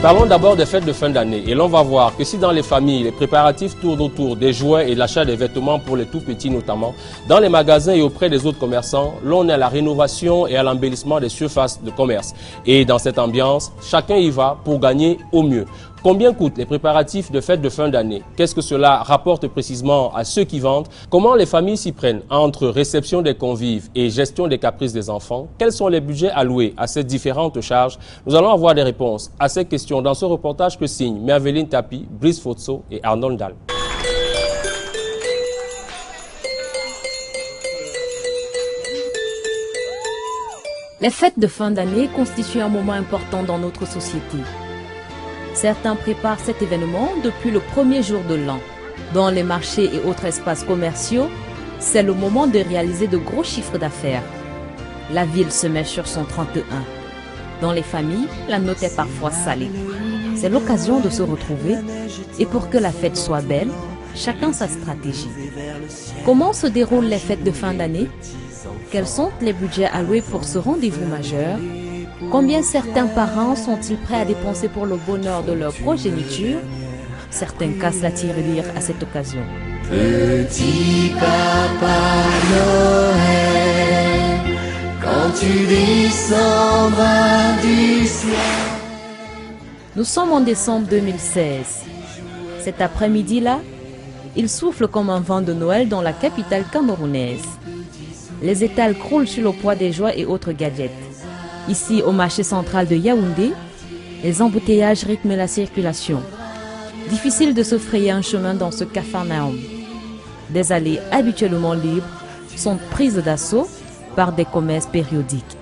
Parlons d'abord des fêtes de fin d'année et l'on va voir que si dans les familles, les préparatifs tournent autour des jouets et l'achat des vêtements pour les tout petits notamment, dans les magasins et auprès des autres commerçants, l'on est à la rénovation et à l'embellissement des surfaces de commerce. Et dans cette ambiance, chacun y va pour gagner au mieux. Combien coûtent les préparatifs de fêtes de fin d'année? Qu'est-ce que cela rapporte précisément à ceux qui vendent? Comment les familles s'y prennent entre réception des convives et gestion des caprices des enfants? Quels sont les budgets alloués à ces différentes charges? Nous allons avoir des réponses à ces questions dans ce reportage que signent Merveline Tapi, Brice Fotso et Arnold Dahl. Les fêtes de fin d'année constituent un moment important dans notre société. Certains préparent cet événement depuis le premier jour de l'an. Dans les marchés et autres espaces commerciaux, c'est le moment de réaliser de gros chiffres d'affaires. La ville se met sur son 31. Dans les familles, la note est parfois salée. C'est l'occasion de se retrouver et pour que la fête soit belle, chacun sa stratégie. Comment se déroulent les fêtes de fin d'année? Quels sont les budgets alloués pour ce rendez-vous majeur? Combien certains parents sont-ils prêts à dépenser pour le bonheur de leur progéniture? Certains cassent la tirelire à cette occasion. Petit Papa Noël, quand tu descendras du ciel. Nous sommes en décembre 2016. Cet après-midi-là, il souffle comme un vent de Noël dans la capitale camerounaise. Les étals croulent sur le poids des joies et autres gadgets. Ici, au marché central de Yaoundé, les embouteillages rythment la circulation. Difficile de se frayer un chemin dans ce capharnaüm. Des allées habituellement libres sont prises d'assaut par des commerces périodiques.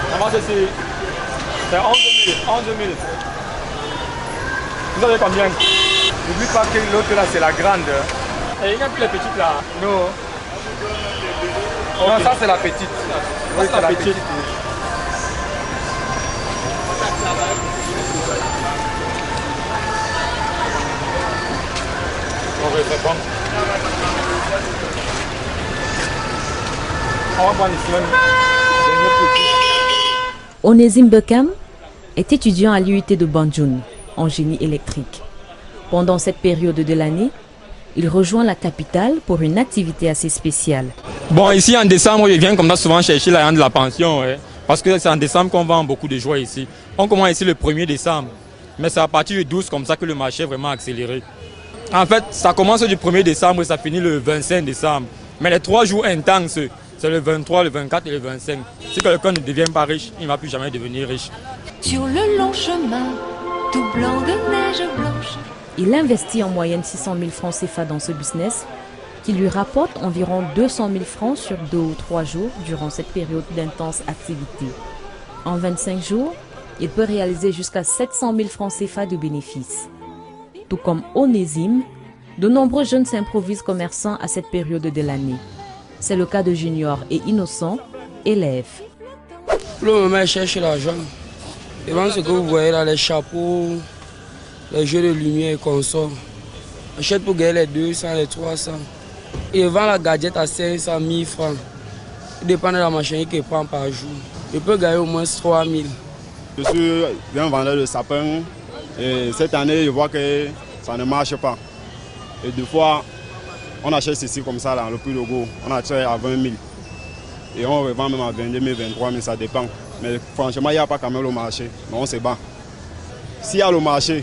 C'est 11 000. Vous avez combien? N'oublie pas que l'autre là, c'est la grande. Et il y a plus les petites là. Non. Non, ça c'est la petite. Oui, c'est la petite. Onésime Bekam est étudiant à l'IUT de Banjul en génie électrique. Pendant cette période de l'année, il rejoint la capitale pour une activité assez spéciale. Bon, ici en décembre, je viens comme ça souvent chercher la rente de la pension. Ouais, parce que c'est en décembre qu'on vend beaucoup de jouets ici. On commence ici le 1er décembre. Mais c'est à partir du 12 comme ça que le marché est vraiment accéléré. En fait, ça commence du 1er décembre et ça finit le 25 décembre. Mais les 3 jours intenses, c'est le 23, le 24 et le 25. Si quelqu'un ne devient pas riche, il ne va plus jamais devenir riche. Sur le long chemin, tout blanc de neige blanche. Il investit en moyenne 600 000 francs CFA dans ce business qui lui rapporte environ 200 000 francs sur 2 ou 3 jours durant cette période d'intense activité. En 25 jours, il peut réaliser jusqu'à 700 000 francs CFA de bénéfices. Tout comme Onésime, de nombreux jeunes s'improvisent commerçants à cette période de l'année. C'est le cas de Junior et Innocent, élèves. Pour le moment, je cherche l'argent. Devant ce que vous voyez là, les chapeaux, les jeux de lumière et consorts. J'achète pour gagner les 200, les 300. Et vend la gadget à 500 000 francs. Ça dépend de la machine qu'il prend par jour. Je peux gagner au moins 3 000. Je suis un vendeur de sapin et cette année, je vois que ça ne marche pas. Et deux fois, on achète ceci comme ça, là, le prix de go, on achète à 20 000. Et on revend même à 22 000, 23 000, ça dépend. Mais franchement, il n'y a pas quand même le marché, mais on se bat. S'il y a le marché,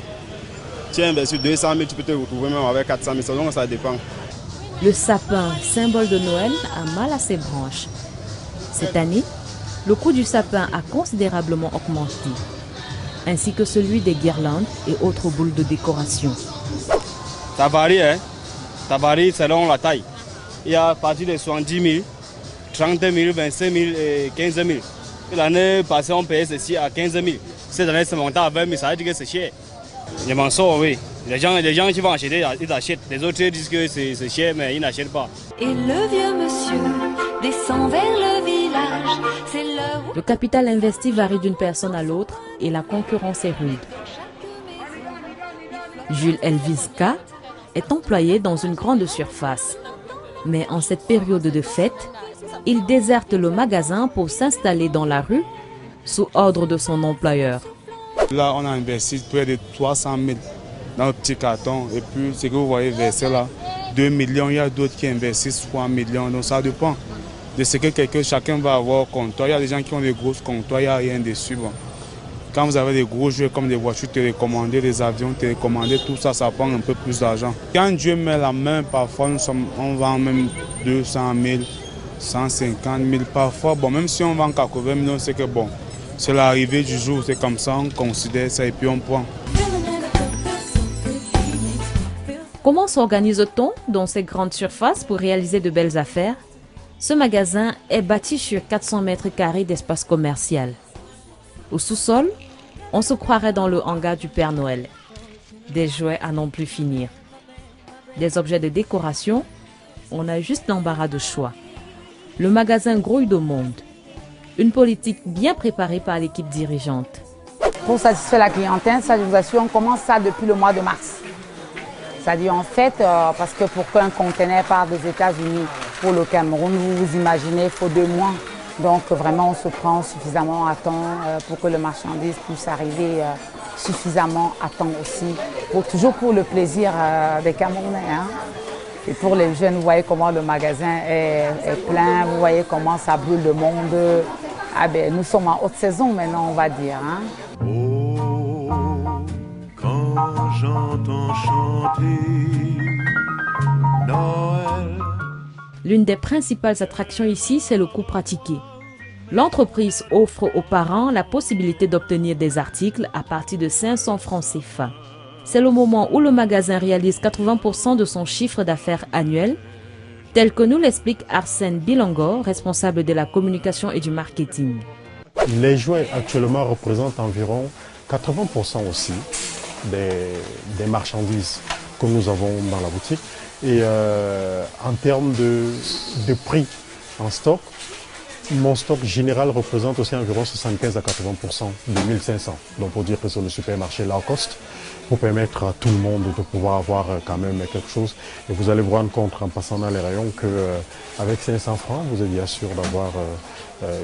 tu investis 200 000, tu peux te retrouver même avec 400 000, donc ça dépend. Le sapin, symbole de Noël, a mal à ses branches. Cette année, le coût du sapin a considérablement augmenté, ainsi que celui des guirlandes et autres boules de décoration. Ça varie, hein? Ça varie selon la taille. Il y a à partir de 70 000, 30 000, 25 000 et 15 000. L'année passée, on payait ceci à 15 000. Cette année, c'est monté à 20 000, ça veut dire que c'est cher. Je m'en sors, oui. Les gens qui vont acheter, ils achètent. Les autres disent que c'est cher, mais ils n'achètent pas. Et le vieux monsieur descend vers le village. C'est l'heure où... Le capital investi varie d'une personne à l'autre et la concurrence est rude. Jules Elviska est employé dans une grande surface. Mais en cette période de fête, il déserte le magasin pour s'installer dans la rue sous ordre de son employeur. Là, on a investi près de 300 000 dans le petit carton. Et puis, ce que vous voyez versé là, 2 millions, il y a d'autres qui investissent 3 millions. Donc ça dépend de ce que chacun va avoir au comptoir. Il y a des gens qui ont des grosses comptoirs, il n'y a rien dessus. Bon. Quand vous avez des gros jeux comme des voitures télécommandées, des avions télécommandés, tout ça, ça prend un peu plus d'argent. Quand Dieu met la main, parfois on vend même 200 000, 150 000 parfois. Bon, même si on vend 80 millions, c'est que bon, c'est l'arrivée du jour, c'est comme ça, on considère ça et puis on prend. Comment s'organise-t-on dans ces grandes surfaces pour réaliser de belles affaires? Ce magasin est bâti sur 400 mètres carrés d'espace commercial. Au sous-sol, on se croirait dans le hangar du Père Noël. Des jouets à n'en plus finir. Des objets de décoration, on a juste l'embarras de choix. Le magasin grouille de monde. Une politique bien préparée par l'équipe dirigeante. Pour satisfaire la clientèle, ça je vous assure, on commence ça depuis le mois de mars. C'est-à-dire en fait, parce que pour qu'un conteneur parte des États-Unis pour le Cameroun, vous imaginez, il faut 2 mois. Donc vraiment, on se prend suffisamment à temps pour que le marchandise puisse arriver suffisamment à temps aussi. Toujours pour le plaisir des Camerounais. Hein. Et pour les jeunes, vous voyez comment le magasin est plein, vous voyez comment ça brûle de monde. Ah ben, nous sommes en haute saison maintenant, on va dire. Hein. Oh, quand j'entends chanter Noël. L'une des principales attractions ici, c'est le coût pratiqué. L'entreprise offre aux parents la possibilité d'obtenir des articles à partir de 500 francs CFA. C'est le moment où le magasin réalise 80% de son chiffre d'affaires annuel, tel que nous l'explique Arsène Bilangor, responsable de la communication et du marketing. Les jouets actuellement représentent environ 80% aussi des marchandises que nous avons dans la boutique. Et en termes de prix en stock, mon stock général représente aussi environ 75 à 80% de 1500. Donc pour dire que sur le supermarché low cost, pour permettre à tout le monde de pouvoir avoir quand même quelque chose. Et vous allez vous rendre compte en passant dans les rayons qu'avec 500 francs, vous êtes bien sûr d'avoir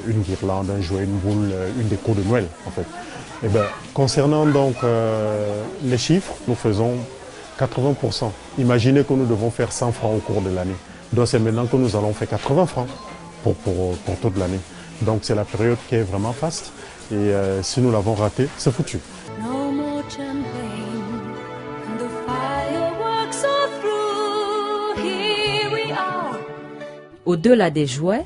une guirlande, un jouet, une boule, une déco de Noël en fait. Et bien, concernant donc les chiffres, nous faisons 80%. Imaginez que nous devons faire 100 francs au cours de l'année. Donc c'est maintenant que nous allons faire 80 francs pour toute l'année. Donc c'est la période qui est vraiment faste. Et si nous l'avons raté, c'est foutu. Au-delà des jouets,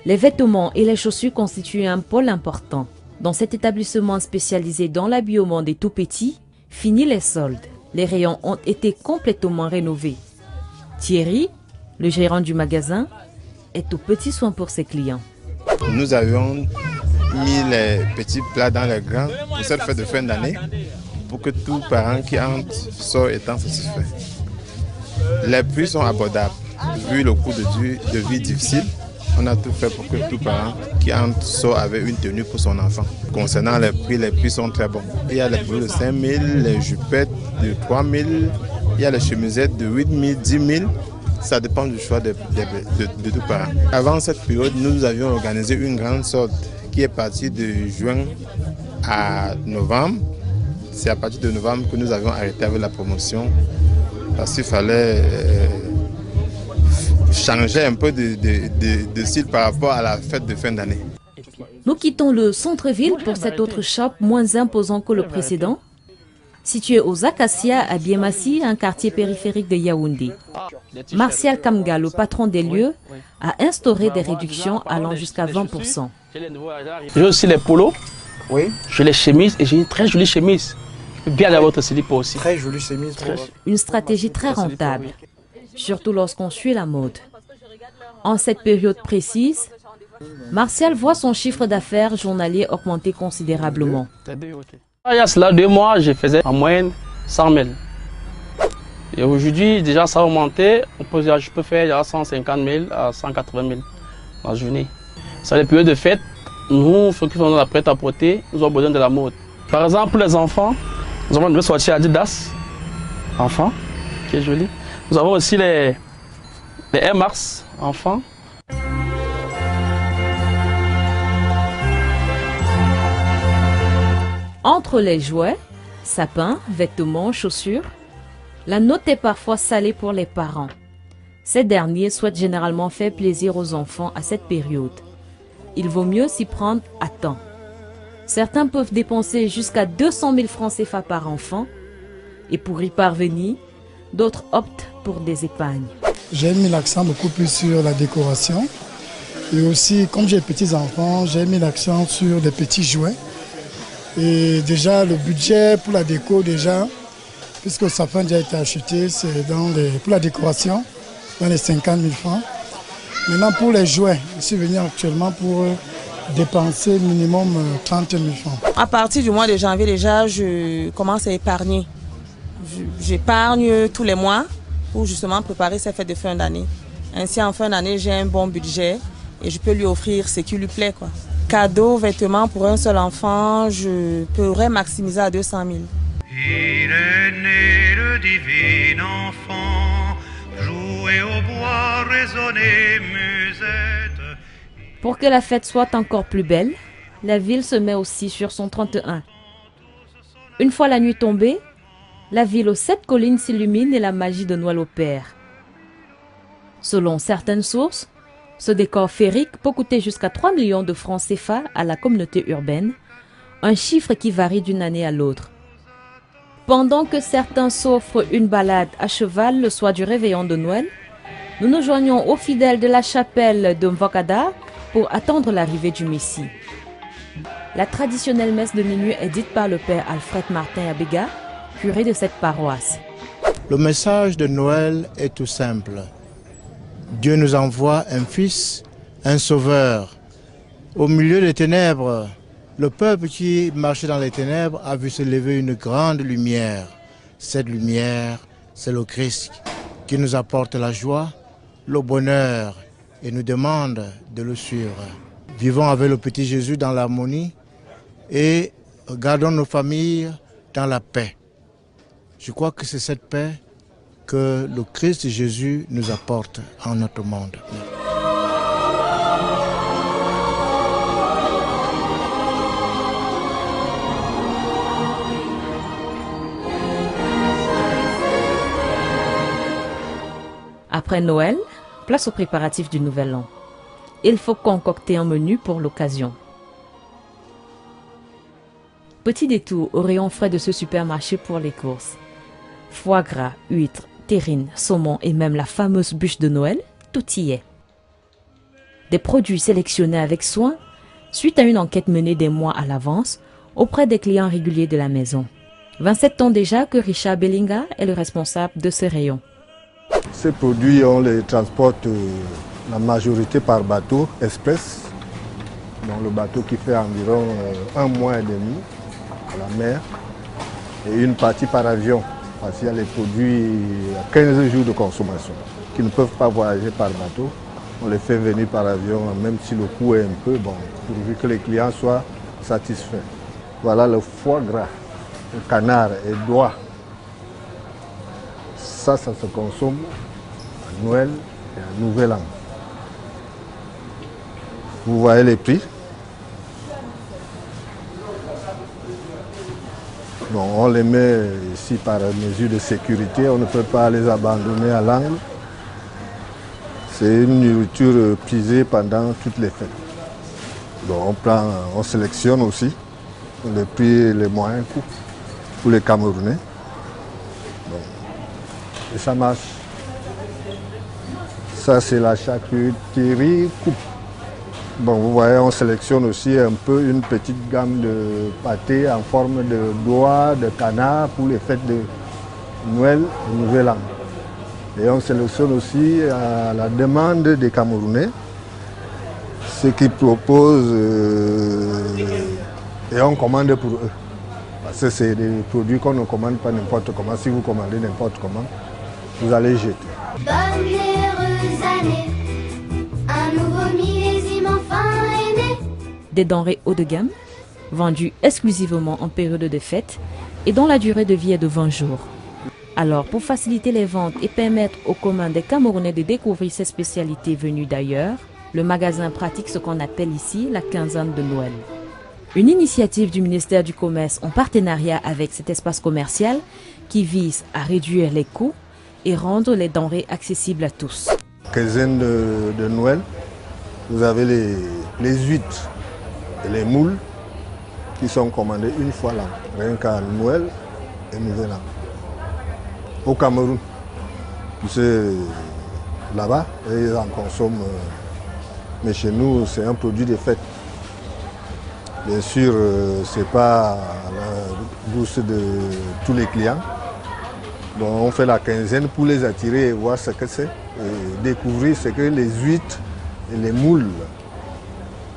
les vêtements et les chaussures constituent un pôle important. Dans cet établissement spécialisé dans l'habillement des tout-petits, fini les soldes. Les rayons ont été complètement rénovés. Thierry, le gérant du magasin, est aux petits soins pour ses clients. Nous avions mis les petits plats dans les grands pour cette fête de fin d'année, pour que tout parent qui entre sort étant satisfait. Les prix sont abordables. Vu le coût de vie difficile, on a tout fait pour que tout parent qui entre sort avec une tenue pour son enfant. Concernant les prix sont très bons. Il y a les blouses de 5 000, les jupettes de 3 000, il y a les chemisettes de 8 000, 10 000. Ça dépend du choix de tout parent. Avant cette période, nous avions organisé une grande solde qui est partie de juin à novembre. C'est à partir de novembre que nous avions arrêté avec la promotion parce qu'il fallait changer un peu de style par rapport à la fête de fin d'année. Nous quittons le centre-ville pour cet autre shop moins imposant que le précédent, situé aux Acacias à Biémassi, un quartier périphérique de Yaoundé. Martial Kamga, le patron des lieux, a instauré des réductions allant jusqu'à 20%. J'ai aussi les polos, oui. J'ai les chemises et j'ai une très jolie chemise. Bien à votre slip aussi. Très jolie chemise. Une stratégie très rentable, surtout lorsqu'on suit la mode. En cette période précise, Martial voit son chiffre d'affaires journalier augmenter considérablement. Il y a cela 2 mois, je faisais en moyenne 100 000. Et aujourd'hui, déjà ça a augmenté. Je peux faire 150 000 à 180 000 dans la journée. C'est les périodes de fête. Nous, ceux qui font la prêt-à-porter, nous avons besoin de la mode. Par exemple, pour les enfants, nous avons une sortie Adidas, enfants, qui est jolie. Nous avons aussi les Air Max, enfants. Entre Outre les jouets, sapins, vêtements, chaussures, la note est parfois salée pour les parents. Ces derniers souhaitent généralement faire plaisir aux enfants à cette période. Il vaut mieux s'y prendre à temps. Certains peuvent dépenser jusqu'à 200 000 francs CFA par enfant et pour y parvenir, d'autres optent pour des épargnes. J'ai mis l'accent beaucoup plus sur la décoration et aussi, comme j'ai petits enfants, j'ai mis l'accent sur des petits jouets. Et déjà, le budget pour la déco, déjà, puisque le sapin a déjà été acheté, c'est pour la décoration, dans les 50 000 francs. Maintenant, pour les jouets, je suis venu actuellement pour dépenser minimum 30 000 francs. À partir du mois de janvier, déjà, je commence à épargner. J'épargne tous les mois pour justement préparer ces fêtes de fin d'année. Ainsi, en fin d'année, j'ai un bon budget et je peux lui offrir ce qui lui plaît, quoi. Cadeaux, vêtements pour un seul enfant, je pourrais maximiser à 200 000. Il est né le divin enfant, jouer au bois, résonner musette. Pour que la fête soit encore plus belle, la ville se met aussi sur son 31. Une fois la nuit tombée, la ville aux 7 collines s'illumine et la magie de Noël opère. Selon certaines sources, ce décor féerique peut coûter jusqu'à 3 millions de francs CFA à la communauté urbaine, un chiffre qui varie d'une année à l'autre. Pendant que certains s'offrent une balade à cheval le soir du réveillon de Noël, nous nous joignons aux fidèles de la chapelle de Mvokada pour attendre l'arrivée du Messie. La traditionnelle messe de minuit est dite par le père Alfred Martin Abega, curé de cette paroisse. Le message de Noël est tout simple. Dieu nous envoie un fils, un sauveur. Au milieu des ténèbres, le peuple qui marchait dans les ténèbres a vu se lever une grande lumière. Cette lumière, c'est le Christ qui nous apporte la joie, le bonheur et nous demande de le suivre. Vivons avec le petit Jésus dans l'harmonie et gardons nos familles dans la paix. Je crois que c'est cette paix que le Christ Jésus nous apporte en notre monde. Après Noël, place aux préparatifs du Nouvel An. Il faut concocter un menu pour l'occasion. Petit détour au rayon frais de ce supermarché pour les courses. Foie gras, huîtres, terrines, saumon et même la fameuse bûche de Noël, tout y est. Des produits sélectionnés avec soin, suite à une enquête menée des mois à l'avance auprès des clients réguliers de la maison. 27 ans déjà que Richard Bellinga est le responsable de ce rayon. Ces produits, on les transporte la majorité par bateau express. Donc le bateau qui fait environ 1 mois et demi à la mer et une partie par avion. Parce qu'il y a les produits à 15 jours de consommation qui ne peuvent pas voyager par bateau. On les fait venir par avion, même si le coût est un peu bon, pourvu que les clients soient satisfaits. Voilà le foie gras, le canard et d'oie. Ça se consomme à Noël et à Nouvel An. Vous voyez les prix. Bon, on les met ici par mesure de sécurité, on ne peut pas les abandonner à l'angle. C'est une nourriture prisée pendant toutes les fêtes. Donc on sélectionne aussi les prix les moyens coûts pour les Camerounais. Bon. Et ça marche. Ça c'est la charcuterie coupe. Bon, vous voyez, on sélectionne aussi un peu une petite gamme de pâtés en forme de doigts, de canard pour les fêtes de Noël et Nouvel An. Et on sélectionne aussi à la demande des Camerounais ce qu'ils proposent et on commande pour eux. Parce que c'est des produits qu'on ne commande pas n'importe comment. Si vous commandez n'importe comment, vous allez jeter. Bonne et heureuse année, un nouveau millésime enfin est né. Des denrées haut de gamme, vendues exclusivement en période de fête et dont la durée de vie est de 20 jours. Alors, pour faciliter les ventes et permettre aux communs des Camerounais de découvrir ces spécialités venues d'ailleurs, le magasin pratique ce qu'on appelle ici la quinzaine de Noël. Une initiative du ministère du Commerce en partenariat avec cet espace commercial qui vise à réduire les coûts et rendre les denrées accessibles à tous. Quinzaine de Noël, vous avez les huîtres et les moules qui sont commandés une fois là, rien qu'à Noël et Nouvel An. Au Cameroun, c'est là-bas, ils en consomment, mais chez nous, c'est un produit de fête. Bien sûr, ce n'est pas à la bourse de tous les clients. Donc on fait la quinzaine pour les attirer et voir ce que c'est, et découvrir ce que les huîtres et les moules,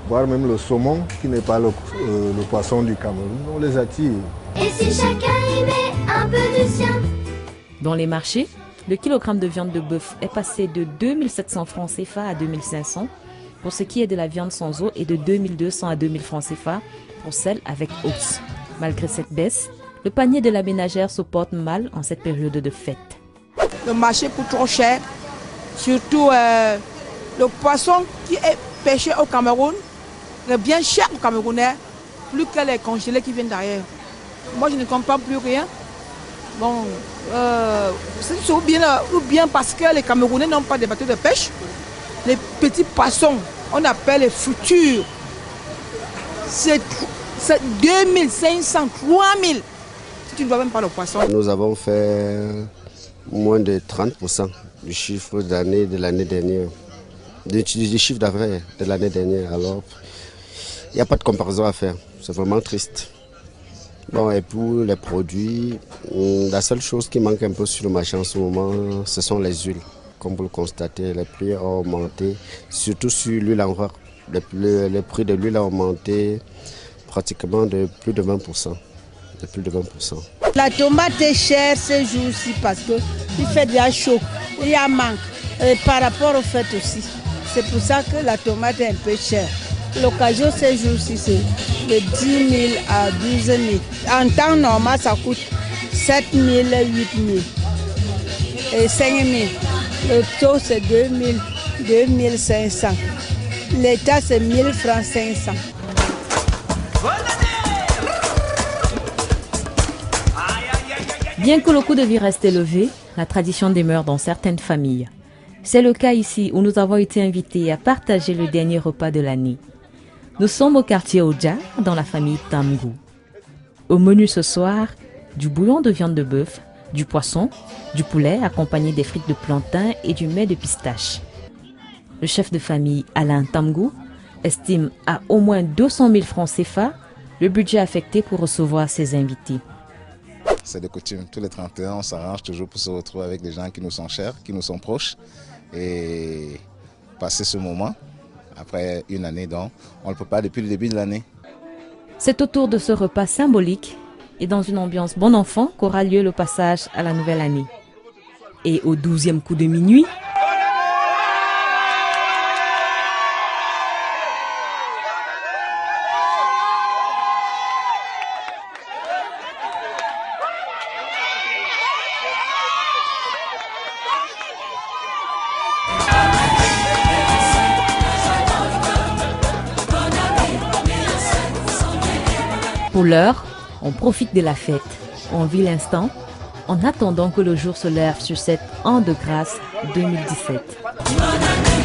voire même le saumon, qui n'est pas le poisson du Cameroun, on les attire. Et si chacun y met un peu du sien? Dans les marchés, le kilogramme de viande de bœuf est passé de 2700 francs CFA à 2500 pour ce qui est de la viande sans eau et de 2200 à 2000 francs CFA pour celle avec os. Malgré cette baisse, le panier de la ménagère se porte mal en cette période de fête. Le marché coûte trop cher, surtout le poisson qui est pêché au Cameroun est bien cher aux Camerounais, plus que les congelés qui viennent derrière. Moi je ne comprends plus rien. Bon, c'est ou bien parce que les Camerounais n'ont pas de bateaux de pêche. Les petits poissons, on appelle les futurs, c'est 2500, 3000. Si tu ne vois même pas le poisson. Nous avons fait moins de 30% du chiffre d'année de l'année dernière, du chiffre d'affaires de l'année dernière. Alors, il n'y a pas de comparaison à faire. C'est vraiment triste. Bon, et pour les produits, la seule chose qui manque un peu sur le marché en ce moment, ce sont les huiles. Comme vous le constatez, les prix ont augmenté, surtout sur l'huile en rare. Les prix de l'huile ont augmenté pratiquement de plus de 20%. De plus de 20%. La tomate est chère ces jours-ci parce qu'il fait déjà chaud, il y a manque. Et par rapport au fait aussi, c'est pour ça que la tomate est un peu chère. L'occasion ces jours-ci, c'est de 10 000 à 12 000. En temps normal, ça coûte 7 000, 8 000 et 5 000. Le taux, c'est 2 000, 2 500. L'État, c'est 1 000 francs 500. Bien que le coût de vie reste élevé, la tradition demeure dans certaines familles. C'est le cas ici où nous avons été invités à partager le dernier repas de l'année. Nous sommes au quartier Oja, dans la famille Tamgou. Au menu ce soir, du bouillon de viande de bœuf, du poisson, du poulet accompagné des frites de plantain et du mets de pistache. Le chef de famille Alain Tamgou estime à au moins 200 000 francs CFA le budget affecté pour recevoir ses invités. C'est de coutume. Tous les 31, on s'arrange toujours pour se retrouver avec des gens qui nous sont chers, qui nous sont proches et passer ce moment. Après une année, donc, on ne le peut pas depuis le début de l'année. C'est autour de ce repas symbolique et dans une ambiance bon enfant qu'aura lieu le passage à la nouvelle année. Et au 12e coup de minuit, pour l'heure, on profite de la fête. On vit l'instant en attendant que le jour se lève sur cet an de grâce 2017. Bonne année,